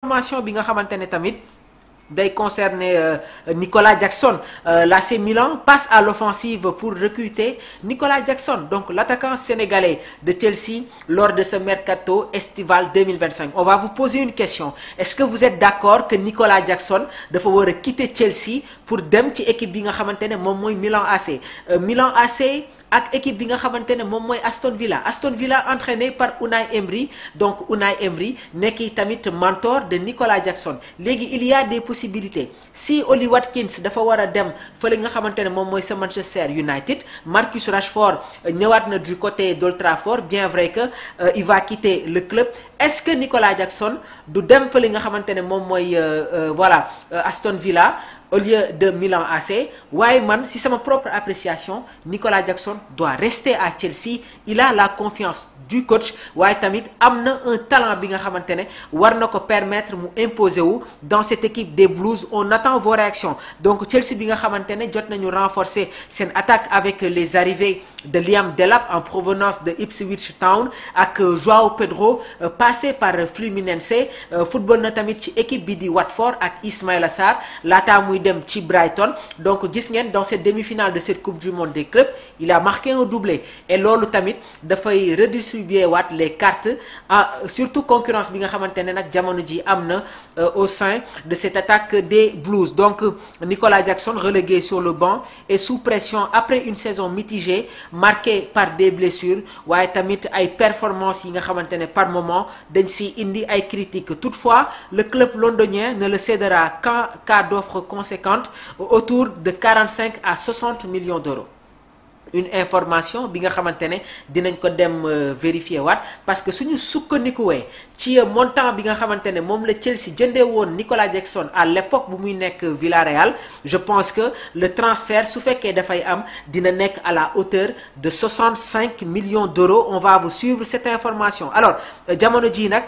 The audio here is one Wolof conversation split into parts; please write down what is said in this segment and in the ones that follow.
information bi nga xamantene tamit day concerner Nicolas Jackson. L'AC Milan passe à l'offensive pour recruter Nicolas Jackson, donc l'attaquant sénégalais de Chelsea lors de ce mercato estival 2025. On va vous poser une question. Est-ce que vous êtes d'accord que Nicolas Jackson doit quitter Chelsea pour dem ci équipe bi nga xamantene mom moy Milan AC? Milan AC ak équipe bi nga xamantene mom moy Aston Villa. Aston Villa entraîné par Unai Emery. Donc Unai Emery nekk tamit mentor de Nicolas Jackson. Légui il y a des possibilités. Si Oli Watkins dafa wara dem feulé nga xamantene mom moy sa Manchester United, Marcus Rashford ñëwaat na du côté d'Old Trafford, bien vrai que il va quitter le club. Est-ce que Nicolas Jackson du dem feulé nga xamantene mom moy voilà Aston Villa au lieu de Milan AC? Wyman, si c'est ma propre appréciation, Nicolas Jackson doit rester à Chelsea. Il a la confiance du coach. Waye tamit amna un talent bi nga xamantene war nako permettre mu imposer wu dans cette équipe des Blues. On attend vos réactions. Donc Chelsea bi nga xamantene jot nañu renforcer sen attaque avec les arrivées de Liam Delap en provenance de Ipswich Town ak Joao Pedro passé par Fluminense. Football na tamit ci équipe bi di Watford ak Ismaïla Sarr lata muy dem ci Brighton. Donc gis ngeen dans cette demi-finale de cette Coupe du Monde des clubs, il a marqué un doublé et lolu tamit da fay redistribuer les cartes, surtout concurrence bi nga xamantene nak jamono ji amna au sein de cette attaque des Blues. Donc Nicolas Jackson relégué sur le banc et sous pression après une saison mitigée marquée par des blessures waye tamit ay performances yi nga xamantene par moment dañ ci indi ay critiques. Toutefois, le club londonien ne le cédera qu'en cas d'offre conséquente autour de 45 à 60 millions d'euros. Une information bi nga xamantene dinañ ko dem vérifier wat parce que suñu sukkandikuwee ci montant bi nga xamantene mom le Chelsea jëndee won Nicolas Jackson à l'époque bu muy nekk Villarreal, je pense que le transfert su fekkee dafay am dina nekk à la hauteur de 65 millions d'euros. On va vous suivre cette information. Alors jamono ji nak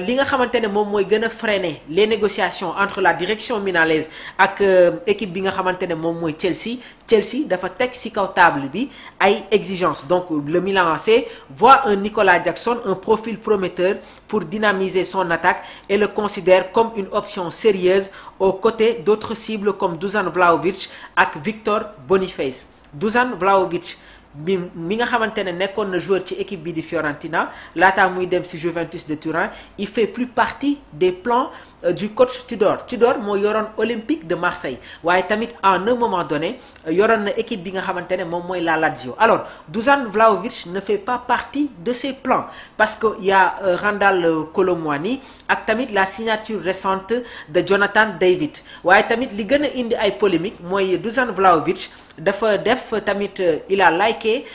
li nga xamantene mom moy gëna freiner les négociations entre la direction milanaise ak équipe bi nga xamantene mom moy Chelsea dafa tek ci kaw table bi ay exigences. Donc le Milan AC voit un Nicolas Jackson, un profil prometteur pour dynamiser son attaque et le considère comme une option sérieuse aux côtés d'autres cibles comme Dusan Vlahovic et Victor Boniface. Dusan Vlahovic mi nga xamantene nekkoon na joueur ci équipe bi di Fiorentina lata muy dem ci Juventus de Turin. Il fait plus partie des plans du coach Tudor. Tudor mo yoron Olympique de Marseille waye tamit en un moment donné yoron na équipe bi nga xamantene mom moy la Lazio. Alors Dusan Vlahovic ne fait pas partie de ces plans parce que il y a Randal Kolo Muani ak tamit la signature récente de Jonathan David. Waye tamit li gëna indi ay polémique moy Dusan Vlahovic dafa def tamit il a liké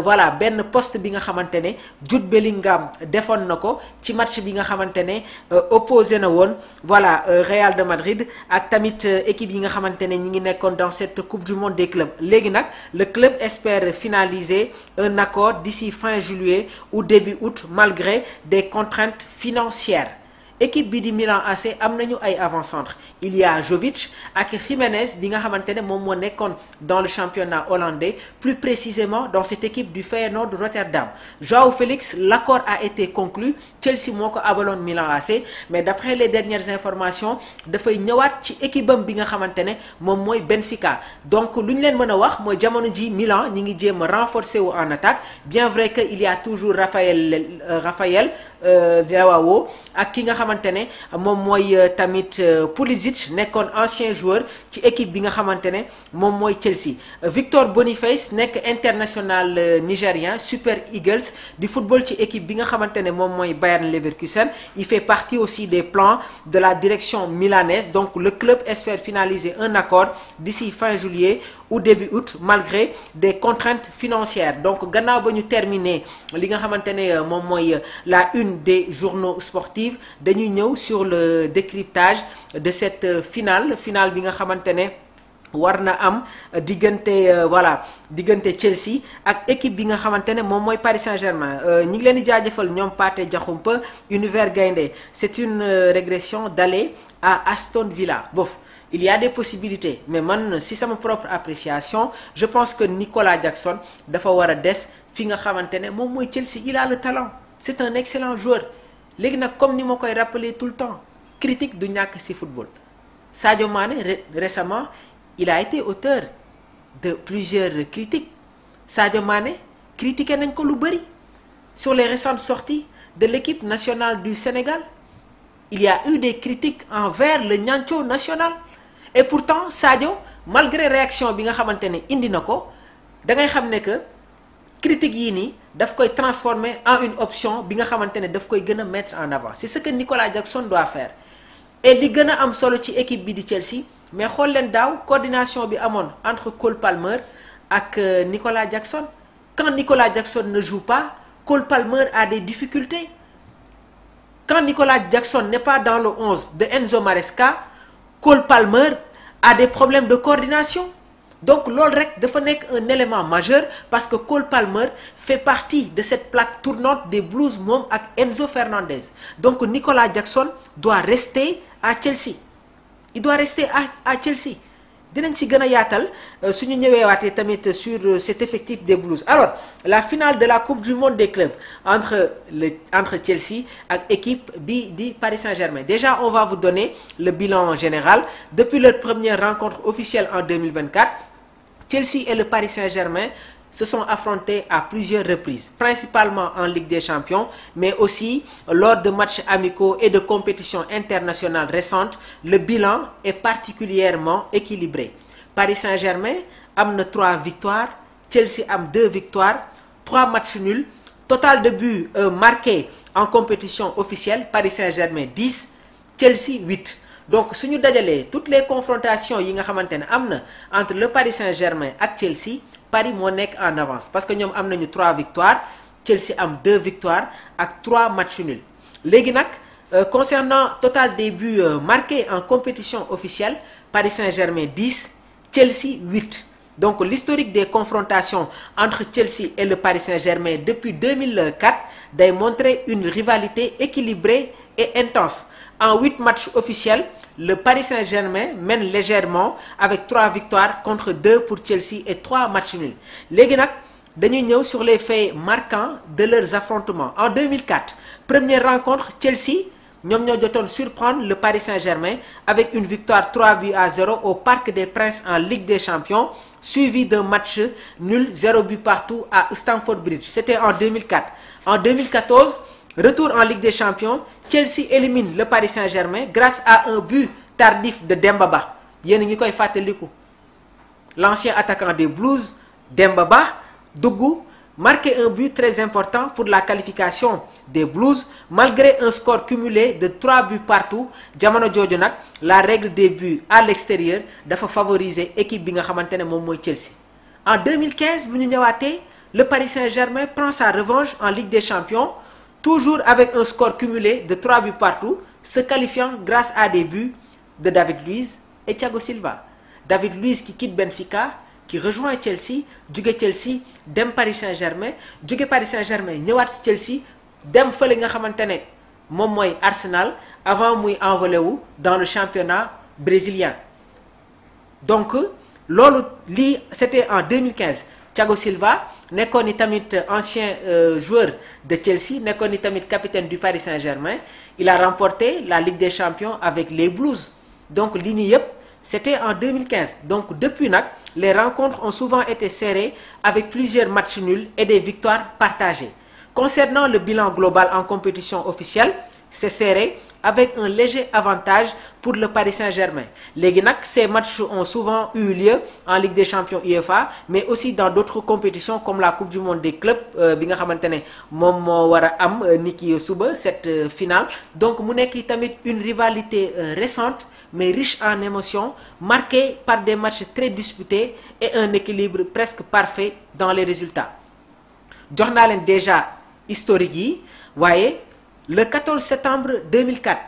voilà ben poste bi nga xamantene Jude Bellingham defoon nako ci match bi nga xamantene opposé na won voilà Real de Madrid ak tamit équipe yi nga xamantene ñi ngi nekkoon dans cette Coupe du Monde des clubs. Légui nak le club espère finaliser un accord d'ici fin juillet ou début août malgré des contraintes financières. Équipe bi di Milan AC am nañu ay avant-centre. Il y a Jovic ak Jiménez bi nga xamantene mom mo nekkon dans le championnat hollandais, plus précisément dans cette équipe du Feyenoord de Rotterdam. Joao Félix, l'accord a été conclu. Chelsea moko abalon Milan AC, mais d'après les dernières informations da fay ñëwaat ci équipe bam bi nga xamantene mom moy Benfica. Donc luñ leen mëna wax moy jamono ji Milan ñi ngi jéem renforcer wu en attaque, bien vrai que il y a toujours Raphaël Leao ak ki nga xamantene mom moy tamit Pulisic nekkoon ancien joueur ci équipe bi nga xamantene mom moy Chelsea. Victor Boniface nekk international nigérien Super Eagles du football ci équipe bi nga xamantene mom moy Bayern Leverkusen. Il fait partie aussi des plans de la direction milanaise. Donc le club espère finaliser un accord d'ici fin juillet ou début août malgré des contraintes financières. Donc gannaaw ba ñu terminer li nga xamantene mom moy la une des journaux sportifs, dañuy ñëw sur le décryptage de cette finale bi nga xamantene warna am voilà digënté Chelsea ak équipe bi nga xamantene mom moy Paris Saint-Germain. ñi ngi leen di jaajëfal ñom Pathé Diakhoumpa Univers Gaindé. C'est une régression d'aller à Aston Villa. Bof, il y a des possibilités, mais man si c'est ma propre appréciation, je pense que Nicolas Jackson dafa wara dess fi nga xamantene mom moy Chelsea. Il a le talent, c'est un excellent joueur. Légui nak comme ni ma koy rappeler tout le temps, critique du ñàkk ci football. Sadio Mané récemment il a été auteur de plusieurs critiques. Sadio Mané critiqué nañ ko lu bari sur les récentes sorties de l'équipe nationale du Sénégal. Il y a eu des critiques envers le Niancho national et pourtant Sadio malgré réaction bi nga xamante ne indi na ko da ngay xam ne que critique yii nii daf koy transformer en une option bi nga xamante ne daf koy gën a mettre en avant. C'est ce que Nicolas Jackson doit faire. Et li gën a am solo ci équipe bi di Chelsea mais xool leen daaw coordination bi amoon entre Cole Palmer ak Nicolas Jackson. Quand Nicolas Jackson ne joue pas, Cole Palmer a des difficultés. Quand Nicolas Jackson n'est pas dans le 11 de Enzo Maresca, Cole Palmer a des problèmes de coordination. Donc loolu rek dafa nekk un élément majeur parce que Cole Palmer fait partie de cette plaque tournante des Blues moom ak Enzo Fernandez. Donc Nicolas Jackson doit rester à Chelsea. Il doit rester à Chelsea. Dinañ ci gën a yaatal suñu ñëweewaatee tamit sur cet effectif des Blues. Alors la finale de la Coupe du Monde des clubs entre Chelsea ak équipe bi di Paris Saint-Germain. Déjà on va vous donner le bilan général. Depuis leur première rencontre officielle en 2024, Chelsea et le Paris Saint-Germain se sont affrontés à plusieurs reprises, principalement en Ligue des Champions, mais aussi lors de matchs amicaux et de compétitions internationales récentes. Le bilan est particulièrement équilibré. Paris Saint-Germain am na 3 victoires, Chelsea am 2 victoires, 3 matchs nuls, total de buts marqués en compétition officielle, Paris Saint-Germain 10, Chelsea 8. Donc suñu dajalee toutes les confrontations yi nga xamante ne am na entre le Paris Saint-Germain ak Chelsea, Paris moo nekk en avance parce que ñoom am nañu 3 victoires, Chelsea am 2 victoires ak 3 matchs nuls. Léegi nag concernant total des buts marqués en compétition officielle, Paris Saint-Germain 10, Chelsea 8. Donc l'historique des confrontations entre Chelsea et le Paris Saint-Germain depuis 2004 day montrer une rivalité équilibrée et intense. En 8 matchs officiels, le Paris Saint-Germain mène légèrement avec 3 victoires contre 2 pour Chelsea et 3 matchs nuls. Léegi nag dañuy ñëw sur les faits marquants de leurs affrontements. En 2004, première rencontre, Chelsea ñoom ñoo jotoon surprendre le Paris Saint-Germain avec une victoire 3-0 au Parc des Princes en Ligue des Champions, suivi d'un match nul 0 but partout à Stamford Bridge. C'était en 2004. En 2014, retour en Ligue des Champions, Chelsea élimine le Paris Saint-Germain grâce à un but tardif de Demba Ba. Yéen a ngi koy fàttaliku. L'ancien attaquant des Blues, Demba Ba, dugg marqué un but très important pour la qualification des Blues malgré un score cumulé de 3 buts partout. Jamono jooju nag la règle des buts à l'extérieur dafa favoriser équipe bi nga xamante ne moom mooy Chelsea. En 2015 bu ñu ñëwaatee, le Paris Saint-Germain prend sa revanche en Ligue des Champions, toujours avec un score cumulé de 3 buts partout, se qualifiant grâce à des buts de David Luiz et Thiago Silva. David Luiz qui quitte Benfica, qui rejoint Chelsea, jóge Chelsea dem Paris Saint-Germain, jóge Paris Saint-Germain ñëwaat ci Chelsea dem fële nga xamante ne moom mooy Arsenal avant muy envolé wu dans le championnat brésilien. Donc loolu lii c'était en 2015. Thiago Silva nekkoon ni tamit ancien joueur de Chelsea, nekkoon ni tamit capitaine du Paris Saint-Germain. Il a remporté la Ligue des Champions avec les Blues. Donc lii nii yëpp c'était en 2015. Donc depuis nag les rencontres ont souvent été serrées avec plusieurs matchs nuls et des victoires partagées. Concernant le bilan global en compétition officielle, c'est serré avec un léger avantage pour le Paris Saint-Germain. Léegi nag ces matchs ont souvent eu lieu en Ligue des Champions UEFA, mais aussi dans d'autres compétitions comme la Coupe du Monde des clubs bi nga xamante ne moom moo war a am niki suba cette finale. Donc mu nekk tamit une rivalité récente mais riche en émotions, marquée par des matchs très disputés et un équilibre presque parfait dans les résultats. Jox naa leen déjà historique yi, waaye le 14 septembre 2004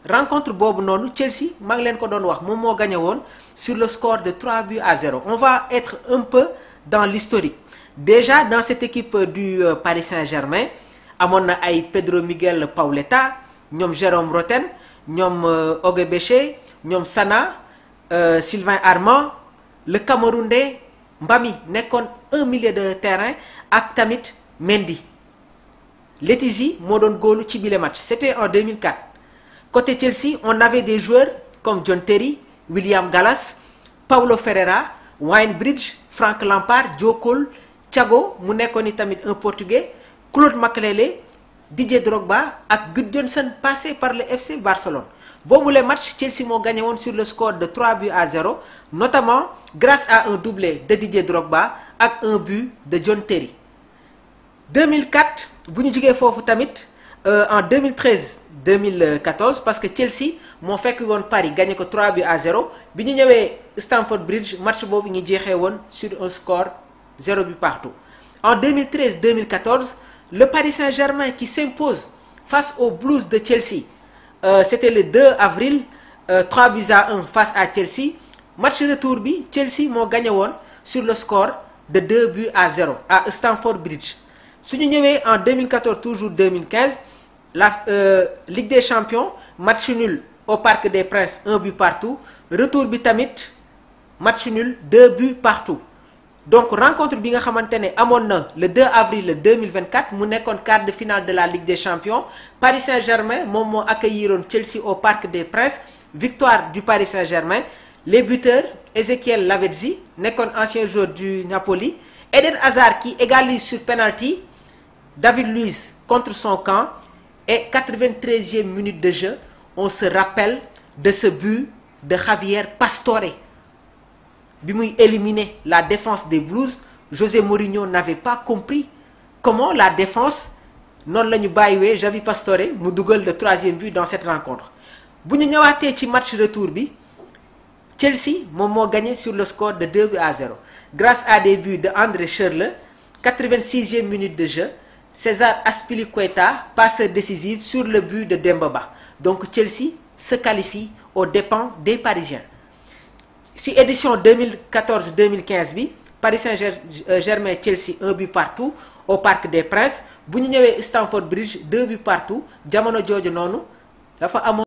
rencontre boobu noonu Chelsea maa ngi leen ko doon wax moom moo gagné woon sur le score de 3-0. On va être un peu dans l'historique. Déjà dans cette équipe du Paris Saint-Germain amoon na ay Pedro Miguel Pauleta, ñoom Jérôme Roten, ñoom Ogebéché, ñoom Sana, Sylvain Armand, le Camerounais Mbami nekkoon un milieu de terrain ak tamit Mendy. Letizy moo doon góolu ci bile match. C'était en 2004. Côté Chelsea, on avait des joueurs comme John Terry, William Gallas, Paulo Ferreira, Wayne Bridge, Frank Lampard, Joe Cole, Thiago mu nekkoon ni tamit un portugais, Claude Makélélé, Didier Drogba ak Gudjohnsen passé par le FC Barcelone. Boobu le match Chelsea moo gagné woon sur le score de 3-0, notamment grâce à un doublé de Didier Drogba ak un but de John Terry. 2004 bu ñu jógee foofu tamit en 2013-2014 parce que Chelsea moo fekk woon Paris gagné ko 3-0 bi ñu ñëwee Stamford Bridge match boobu ñu jeexee woon sur un score 0 but partout. En 2013-2014 le Paris Saint-Germain qui s'impose face aux Blues de Chelsea. C'était le 2 avril 3-1 face à Chelsea. Match retour bi Chelsea moo gagné woon sur le score de 2-0 à Stamford Bridge. su ñu ñëwee en 2014 toujours 2015 la Ligue des Champions match nul au Parc des Princes 1 but partout, retour bi tamit match nul 2 buts partout. Donc rencontre bi nga xamante ne amoon na le 2 avril 2024 mu nekkoon quart de finale de la Ligue des Champions. Paris Saint-Germain moom moo accueilliroon Chelsea au Parc des Princes, victoire du Paris Saint-Germain. Les buteurs Ezequiel Lavezzi nekkoon ancien joueur du Napoli, Eden Hazard qui égalise sur penalty, David Luiz contre son camp, et 93e minute de jeu on se rappelle de ce but de Javier Pastore bi muy éliminer la défense des Blues. José Mourinho n'avait pas compris comment la défense noonu la ñu bàyyiwee Javier Pastore mu dugal le 3e but dans cette rencontre. Bu ñu ñëwaatee ci match retour bi Chelsea moom moo gagné sur le score de 2-0 grâce à des buts de André Schürrle, 86e minute de jeu, César Azpilicueta passeur décisif sur le but de Demba Ba. Donc Chelsea se qualifie aux dépens des Parisiens. Si édition 2014-2015 bi Paris Saint-Germain Chelsea 1 but partout au Parc des Princes. Bu ñu ñëwee Stamford Bridge 2 buts partout, jamono jooju noonu dafa amoon